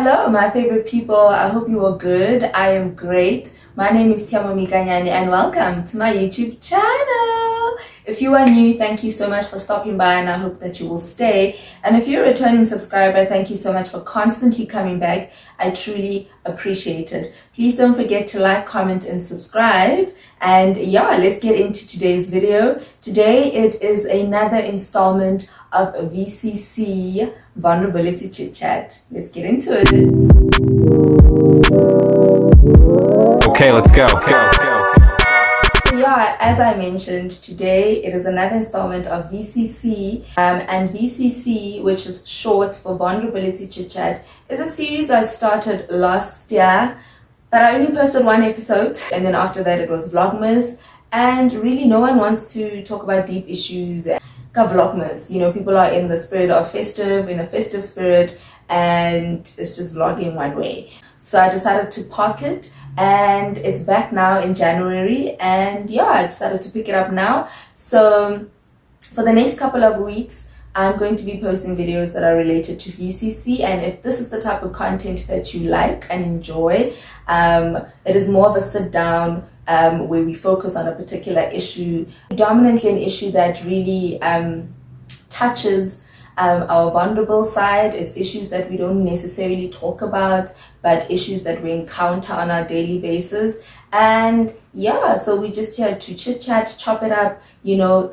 Hello, my favorite people. I hope you are good. I am great. My name is Tshiamo and welcome to my YouTube channel. If you are new, thank you so much for stopping by and I hope that you will stay. And if you're a returning subscriber, thank you so much for constantly coming back. I truly appreciate it. Please don't forget to like, comment, and subscribe. And yeah, let's get into today's video. Today, it is another installment of VCC Vulnerability Chit Chat. Let's get into it. Okay, let's go. So yeah, as I mentioned, today it is another installment of VCC, and VCC, which is short for Vulnerability Chit Chat, is a series I started last year, but I only posted one episode, and then after that it was Vlogmas, and really no one wants to talk about deep issues. Vlogmas, you know, people are in the spirit of in a festive spirit, and it's just vlogging one way. So I decided to park it, and it's back now in January, and yeah, I decided to pick it up now. So for the next couple of weeks, I'm going to be posting videos that are related to VCC, and if this is the type of content that you like and enjoy, it is more of a sit down where we focus on a particular issue, predominantly an issue that really touches our vulnerable side. It's issues that we don't necessarily talk about, but issues that we encounter on our daily basis. And yeah, so we just here to chit chat, chop it up, you know,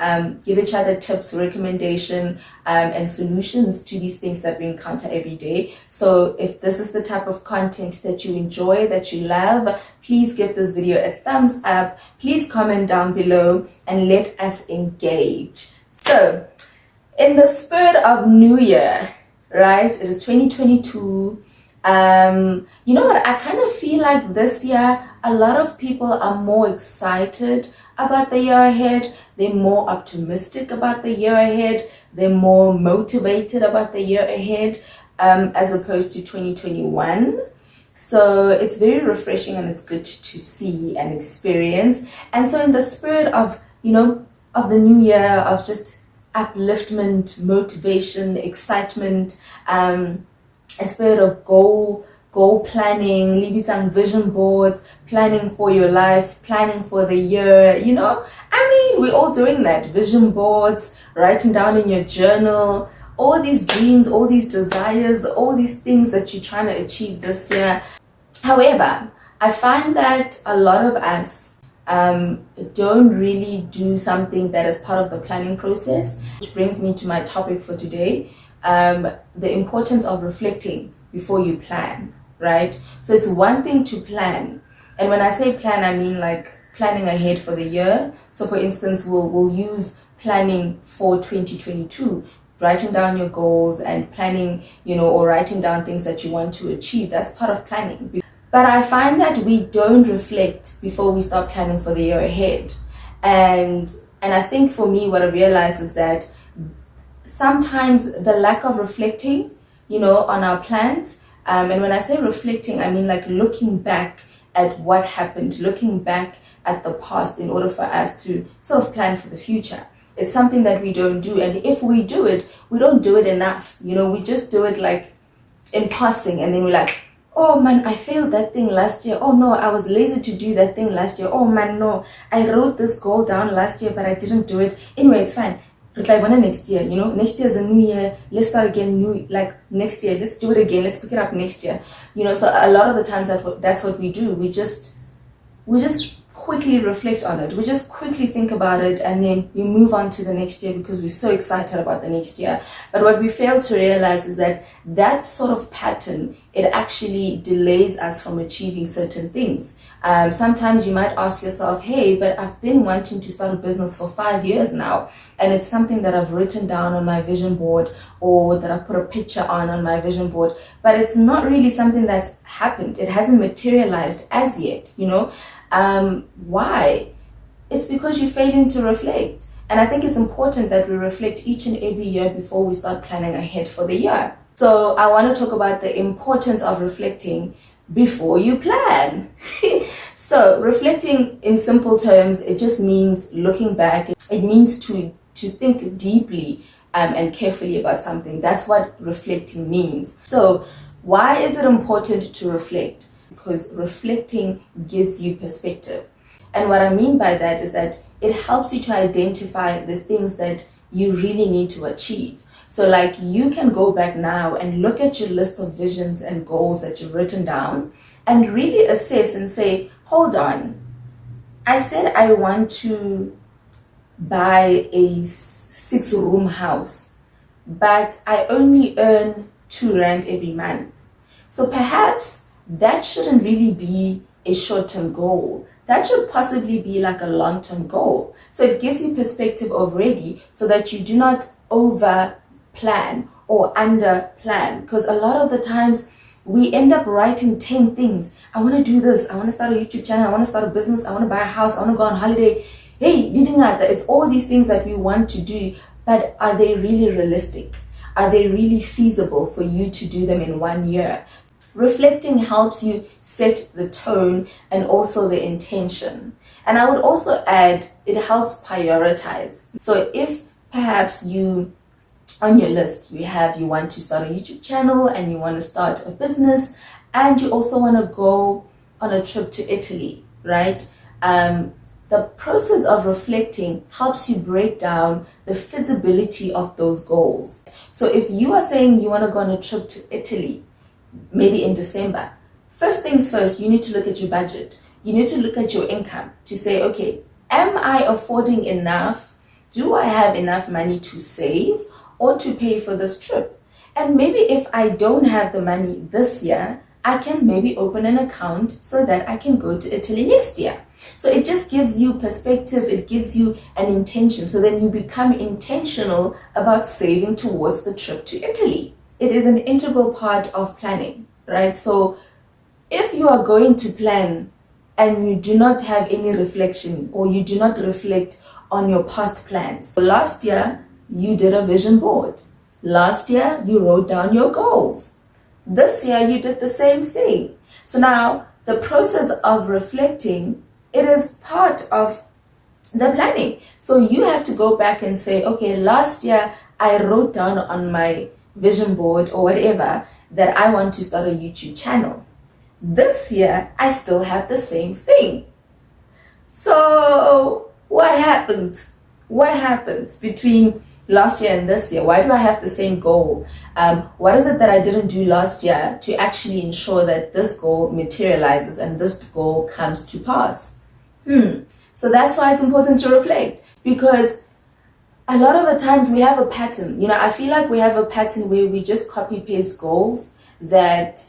give each other tips, recommendation, and solutions to these things that we encounter every day. So if this is the type of content that you enjoy, that you love, please give this video a thumbs up. Please comment down below and let us engage. So in the spirit of New Year, right? It is 2022. You know what? I kind of feel like this year, a lot of people are more excited about the year ahead. They're more optimistic about the year ahead. They're more motivated about the year ahead, as opposed to 2021. So it's very refreshing and it's good to see and experience. And so in the spirit of, you know, of the new year, of just upliftment, motivation, excitement, a spirit of goal planning, libisang vision boards, planning for your life, planning for the year, you know. I mean, we're all doing that. Vision boards, writing down in your journal, all these dreams, all these desires, all these things that you're trying to achieve this year. However, I find that a lot of us don't really do something that is part of the planning process, which brings me to my topic for today. The importance of reflecting before you plan, right? So it's one thing to plan, and when I say plan, I mean like planning ahead for the year. So for instance, we'll use planning for 2022, writing down your goals and planning, you know, or writing down things that you want to achieve. That's part of planning. But I find that we don't reflect before we start planning for the year ahead, and I think for me, what I realized is that sometimes the lack of reflecting, you know, on our plans, and when I say reflecting, I mean like looking back at what happened, looking back at the past in order for us to sort of plan for the future. It's something that we don't do, and if we do it, we don't do it enough. You know, we just do it like in passing, and then we're like, oh man, I failed that thing last year. Oh no, I was lazy to do that thing last year. Oh man, no, I wrote this goal down last year, but I didn't do it. Anyway, it's fine. Next year, you know, next year is a new year. Let's start again. Next year, let's do it again. Let's pick it up next year. You know, so a lot of the times that's what we do. We just quickly reflect on it. We just quickly think about it, and then we move on to the next year because we're so excited about the next year. But what we fail to realize is that that sort of pattern, it actually delays us from achieving certain things. Sometimes you might ask yourself, hey, but I've been wanting to start a business for 5 years now, and it's something that I've written down on my vision board, or that I put a picture on my vision board, but it's not really something that's happened. It hasn't materialized as yet, you know. Why? It's because you're failing to reflect. And I think it's important that we reflect each and every year before we start planning ahead for the year. So I want to talk about the importance of reflecting before you plan. So reflecting, in simple terms, it just means looking back. It means to think deeply and carefully about something. That's what reflecting means. So Why is it important to reflect? Because reflecting gives you perspective. And what I mean by that is that it helps you to identify the things that you really need to achieve. So like you can go back now and look at your list of visions and goals that you've written down and really assess and say, hold on, I said I want to buy a 6-room house, but I only earn 2 rand every month. So perhaps that shouldn't really be a short-term goal. That should possibly be like a long-term goal. So it gives you perspective already so that you do not over plan or under plan. Because a lot of the times we end up writing 10 things. I want to do this. I want to start a YouTube channel. I want to start a business. I want to buy a house. I want to go on holiday. Hey, didn't that? It's all these things that we want to do, but are they really realistic? Are they really feasible for you to do them in 1 year? Reflecting helps you set the tone and also the intention. And I would also add, it helps prioritize. So if perhaps you, on your list, you want to start a YouTube channel and you want to start a business and you also want to go on a trip to Italy, right? The process of reflecting helps you break down the feasibility of those goals. So if you are saying you want to go on a trip to Italy, maybe in December, first things first, you need to look at your budget. You need to look at your income to say, okay, am I affording enough? Do I have enough money to save or to pay for this trip? And maybe if I don't have the money this year, I can maybe open an account so that I can go to Italy next year. So it just gives you perspective, it gives you an intention. So then you become intentional about saving towards the trip to Italy. It is an integral part of planning, right? So if you are going to plan and you do not have any reflection or you do not reflect on your past plans. Last year, you did a vision board. Last year, you wrote down your goals. This year, you did the same thing. So now, the process of reflecting, it is part of the planning. So you have to go back and say, okay, last year, I wrote down on my vision board or whatever that I want to start a YouTube channel. This year, I still have the same thing. So what happened? What happened between last year and this year? Why do I have the same goal? What is it that I didn't do last year to actually ensure that this goal materializes and this goal comes to pass? So that's why it's important to reflect, because a lot of the times we have a pattern. I feel like we have a pattern where we just copy paste goals that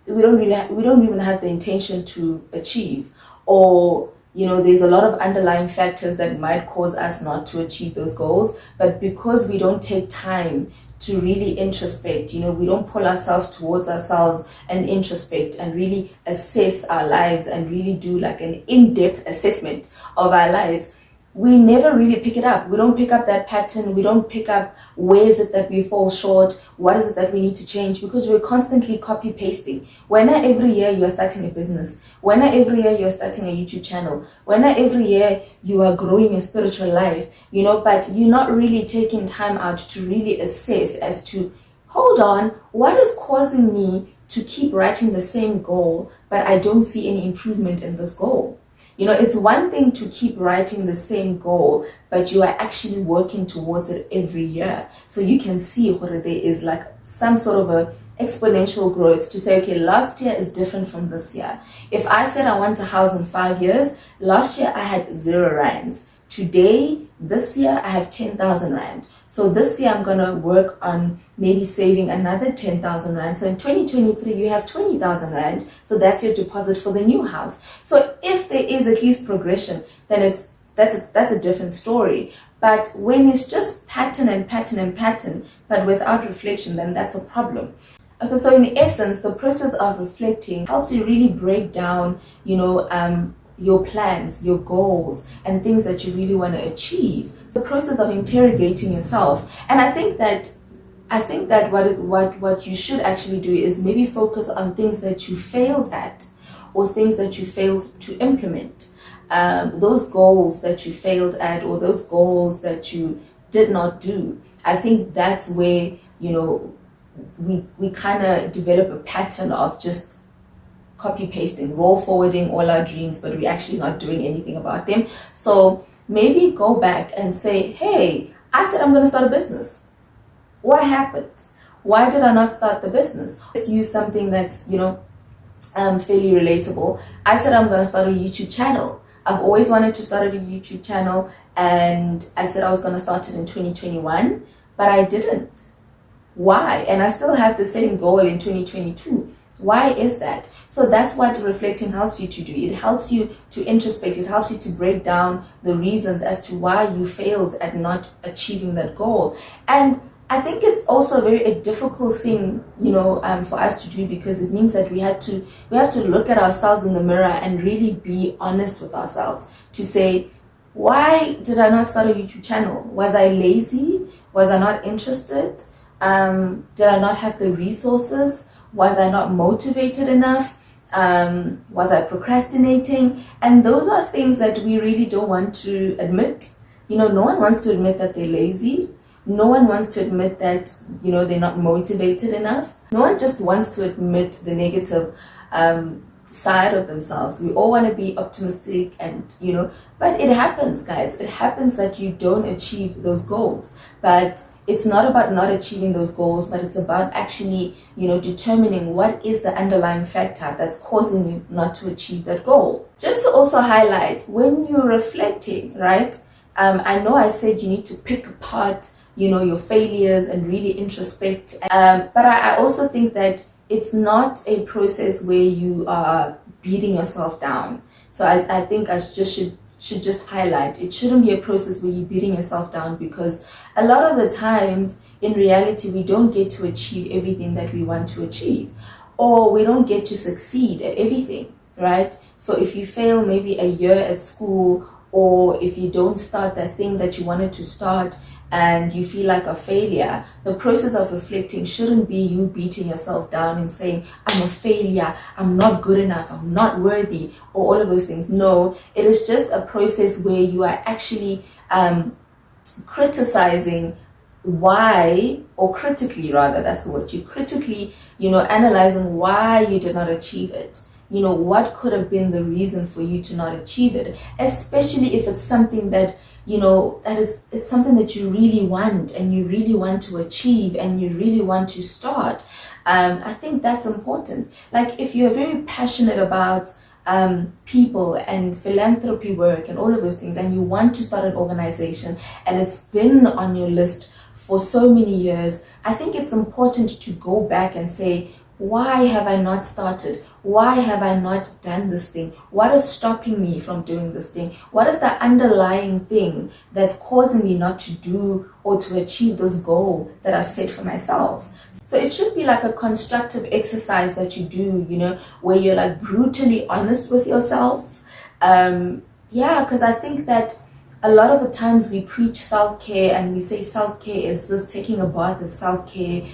we don't even have the intention to achieve, or there's a lot of underlying factors that might cause us not to achieve those goals. But because we don't take time to really introspect, we don't pull ourselves towards ourselves and introspect and really assess our lives and really do like an in-depth assessment of our lives, we never really pick it up. We don't pick up that pattern. We don't pick up where is it that we fall short? What is it that we need to change? Because we're constantly copy pasting. When every year you are starting a business, when every year you are starting a YouTube channel, when every year you are growing your spiritual life, but you're not really taking time out to really assess as to, hold on, what is causing me to keep writing the same goal, but I don't see any improvement in this goal? It's one thing to keep writing the same goal, but you are actually working towards it every year. So you can see whether there is like some sort of a exponential growth to say, okay, last year is different from this year. If I said I want a house in 5 years, last year I had 0 rands. Today, this year, I have 10,000 rand. So this year, I'm going to work on maybe saving another 10,000 rand. So in 2023, you have 20,000 rand. So that's your deposit for the new house. So if there is at least progression, then that's a different story. But when it's just pattern and pattern and pattern, but without reflection, then that's a problem. Okay, so in essence, the process of reflecting helps you really break down, your plans, your goals, and things that you really want to achieve. It's a process of interrogating yourself. And I think that what you should actually do is maybe focus on things that you failed at or things that you failed to implement. Those goals that you failed at or those goals that you did not do. I think that's where, we kind of develop a pattern of just copy pasting, roll forwarding all our dreams, but we're actually not doing anything about them. So maybe go back and say, hey, I said I'm going to start a business. What happened? Why did I not start the business? Let's use something that's, fairly relatable. I said I'm going to start a YouTube channel. I've always wanted to start a YouTube channel, and I said I was going to start it in 2021, but I didn't. Why? And I still have the same goal in 2022. Why is that? So that's what reflecting helps you to do. It helps you to introspect. It helps you to break down the reasons as to why you failed at not achieving that goal. And I think it's also a difficult thing, for us to do, because it means that we have to look at ourselves in the mirror and really be honest with ourselves to say, why did I not start a YouTube channel? Was I lazy? Was I not interested? Did I not have the resources? Was I not motivated enough? Was I procrastinating? And those are things that we really don't want to admit. No one wants to admit that they're lazy. No one wants to admit that, they're not motivated enough. No one just wants to admit the negative side of themselves. We all want to be optimistic and, but it happens, guys. It happens that you don't achieve those goals. But it's not about not achieving those goals, but it's about actually, determining what is the underlying factor that's causing you not to achieve that goal. Just to also highlight, when you're reflecting, right? I know I said you need to pick apart, your failures and really introspect. But I also think that it's not a process where you are beating yourself down. So I think I should just highlight, it shouldn't be a process where you're beating yourself down, because a lot of the times in reality we don't get to achieve everything that we want to achieve, or we don't get to succeed at everything, right? So if you fail maybe a year at school, or if you don't start that thing that you wanted to start and you feel like a failure, the process of reflecting shouldn't be you beating yourself down and saying, I'm a failure, I'm not good enough, I'm not worthy, or all of those things. No, it is just a process where you are actually criticizing why, or critically rather, that's the word, you critically, analyzing why you did not achieve it. What could have been the reason for you to not achieve it, especially if it's something that that is something that you really want and you really want to achieve and you really want to start. I think that's important. Like if you're very passionate about people and philanthropy work and all of those things, and you want to start an organization and it's been on your list for so many years, I think it's important to go back and say, why have I not started? Why have I not done this thing? What is stopping me from doing this thing? What is the underlying thing that's causing me not to do or to achieve this goal that I've set for myself? So it should be like a constructive exercise that you do, where you're like brutally honest with yourself. Because I think that a lot of the times we preach self-care and we say self-care is this, taking a bath is self-care,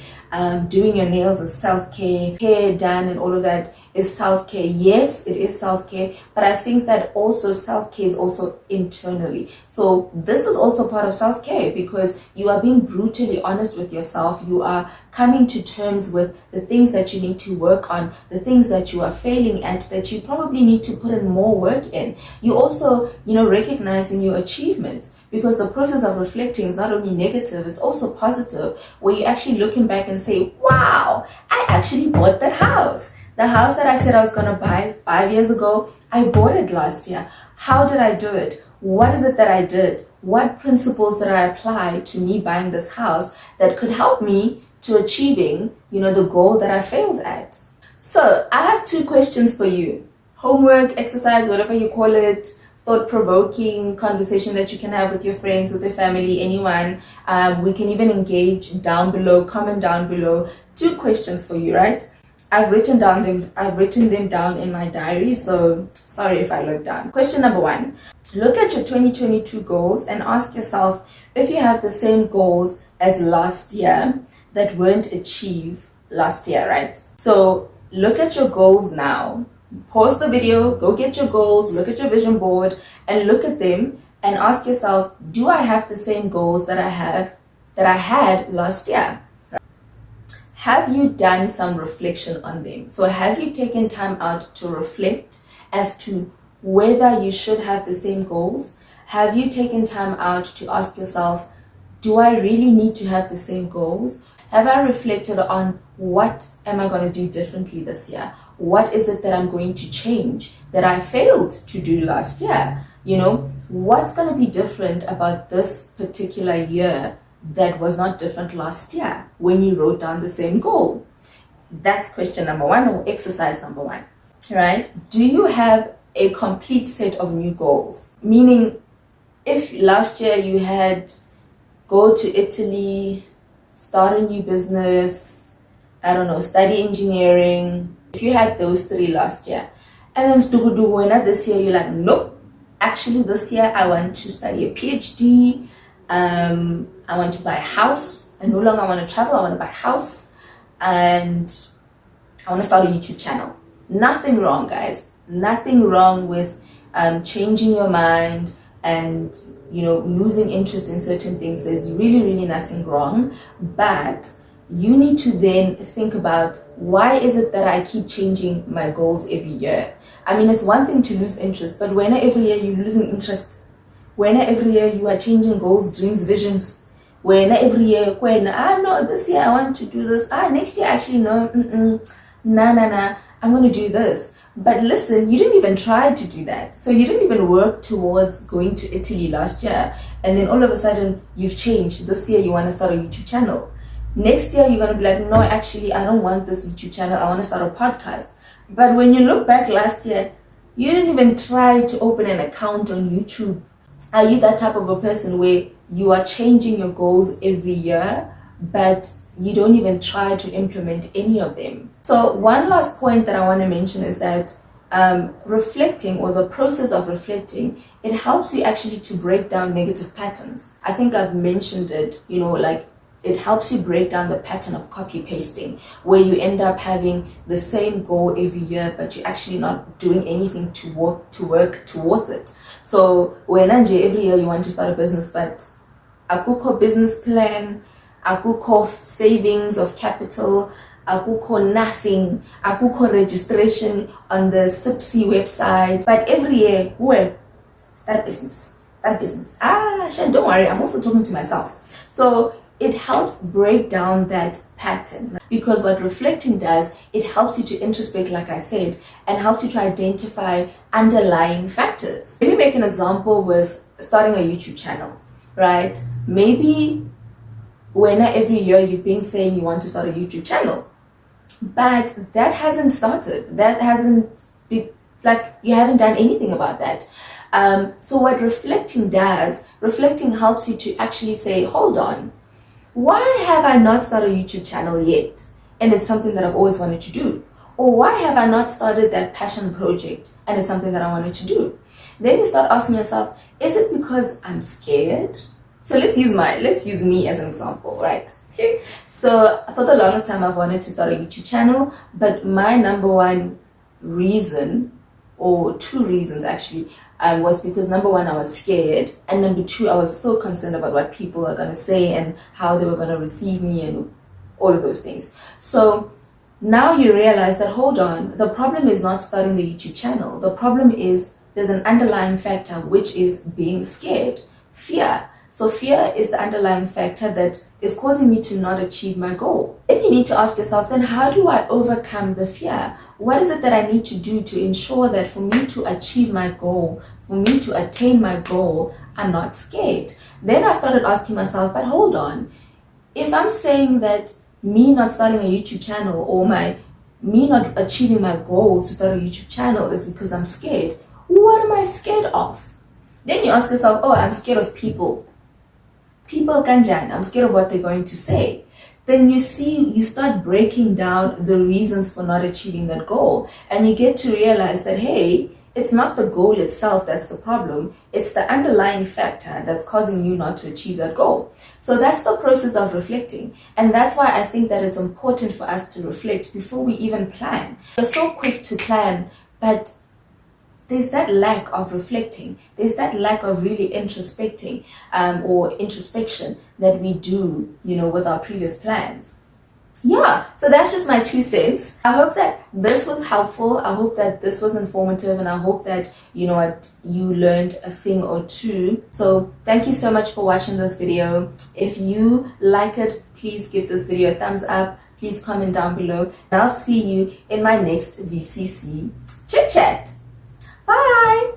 doing your nails is self-care, hair done and all of that is self-care. Yes, it is self-care, but I think that also self-care is also internally. So this is also part of self-care, because you are being brutally honest with yourself. You are coming to terms with the things that you need to work on, the things that you are failing at, that you probably need to put in more work in. You also, recognizing your achievements, because the process of reflecting is not only negative, it's also positive, where you're actually looking back and say, wow, I actually bought that house. The house that I said I was going to buy 5 years ago, I bought it last year. How did I do it? What is it that I did? What principles did I apply to me buying this house that could help me to achieving, the goal that I failed at? So I have 2 questions for you. Homework, exercise, whatever you call it, thought-provoking conversation that you can have with your friends, with your family, anyone. We can even engage down below, comment down below. 2 questions for you, right? I've written them down in my diary, so sorry if I look down. Question number 1, look at your 2022 goals and ask yourself if you have the same goals as last year that weren't achieved last year, right? So look at your goals now. Pause the video, go get your goals, look at your vision board and look at them and ask yourself, do I have the same goals that I had last year? have you done some reflection on them? So have you taken time out to reflect as to whether you should have the same goals? Have you taken time out to ask yourself, do I really need to have the same goals? Have I reflected on what am I going to do differently this year? What is it that I'm going to change that I failed to do last year? You know, what's going to be different about this particular year that was not different last year when you wrote down the same goal? That's question number one, or exercise number one, right? Do you have a complete set of new goals? Meaning, if last year you had go to Italy, start a new business, I don't know, study engineering, if you had those three last year, and then this year you're like, nope, actually this year I want to study a PhD, I want to buy a house, I no longer want to travel, I want to buy a house, and I want to start a YouTube channel. Nothing wrong, guys. Nothing wrong with changing your mind and, you know, losing interest in certain things. There's really, really nothing wrong. But you need to then think about, why is it that I keep changing my goals every year? I mean, it's one thing to lose interest, but when every year you're losing interest, when every year you are changing goals, dreams, visions, when every year, no, this year I want to do this, next year actually, no, nah, I'm going to do this. But listen, you didn't even try to do that. So you didn't even work towards going to Italy last year. And then all of a sudden, you've changed. This year, you want to start a YouTube channel. Next year, you're going to be like, no, actually, I don't want this YouTube channel. I want to start a podcast. But when you look back last year, you didn't even try to open an account on YouTube. Are you that type of a person where you are changing your goals every year, but you don't even try to implement any of them? So one last point that I want to mention is that reflecting, or the process of reflecting, it helps you actually to break down negative patterns. I think I've mentioned it, you know, like it helps you break down the pattern of copy pasting, where you end up having the same goal every year, but you're actually not doing anything to work towards it. So when every year you want to start a business, but akukho business plan, akukho savings of capital, akukho nothing, akukho registration on the SIPSI website, but every year, start a business. Don't worry, I'm also talking to myself. So it helps break down that pattern, because what reflecting does, it helps you to introspect, like I said, and helps you to identify underlying factors. Let me make an example with starting a YouTube channel, right? Maybe when every year you've been saying you want to start a YouTube channel, but that hasn't started. That hasn't been, like, you haven't done anything about that. So what reflecting does, reflecting helps you to actually say, hold on, why have I not started a YouTube channel yet? And it's something that I've always wanted to do. Or why have I not started that passion project? And it's something that I wanted to do. Then you start asking yourself, is it because I'm scared? So let's use me as an example, right? Okay. So for the longest time, I've wanted to start a YouTube channel, but my number one reason, or two reasons actually, was because number one, I was scared, and number two, I was so concerned about what people are going to say and how they were going to receive me and all of those things. So now you realize that, hold on, the problem is not starting the YouTube channel. The problem is there's an underlying factor, which is being scared, fear. So fear is the underlying factor that is causing me to not achieve my goal. Then you need to ask yourself, then how do I overcome the fear? What is it that I need to do to ensure that for me to achieve my goal, for me to attain my goal, I'm not scared? Then I started asking myself, but hold on, if I'm saying that me not starting a YouTube channel, or me not achieving my goal to start a YouTube channel is because I'm scared, what am I scared of? Then you ask yourself, oh, I'm scared of people. People kanjani, I'm scared of what they're going to say. Then you start breaking down the reasons for not achieving that goal, and you get to realize that, hey, it's not the goal itself that's the problem, it's the underlying factor that's causing you not to achieve that goal. So that's the process of reflecting, and that's why I think that it's important for us to reflect before we even plan. We're so quick to plan, but there's that lack of reflecting. There's that lack of really introspecting or introspection that we do, with our previous plans. Yeah, so that's just my 2 cents. I hope that this was helpful. I hope that this was informative, and I hope that you know what, you learned a thing or two. So thank you so much for watching this video. If you like it, please give this video a thumbs up. Please comment down below, and I'll see you in my next VCC chit chat. Bye.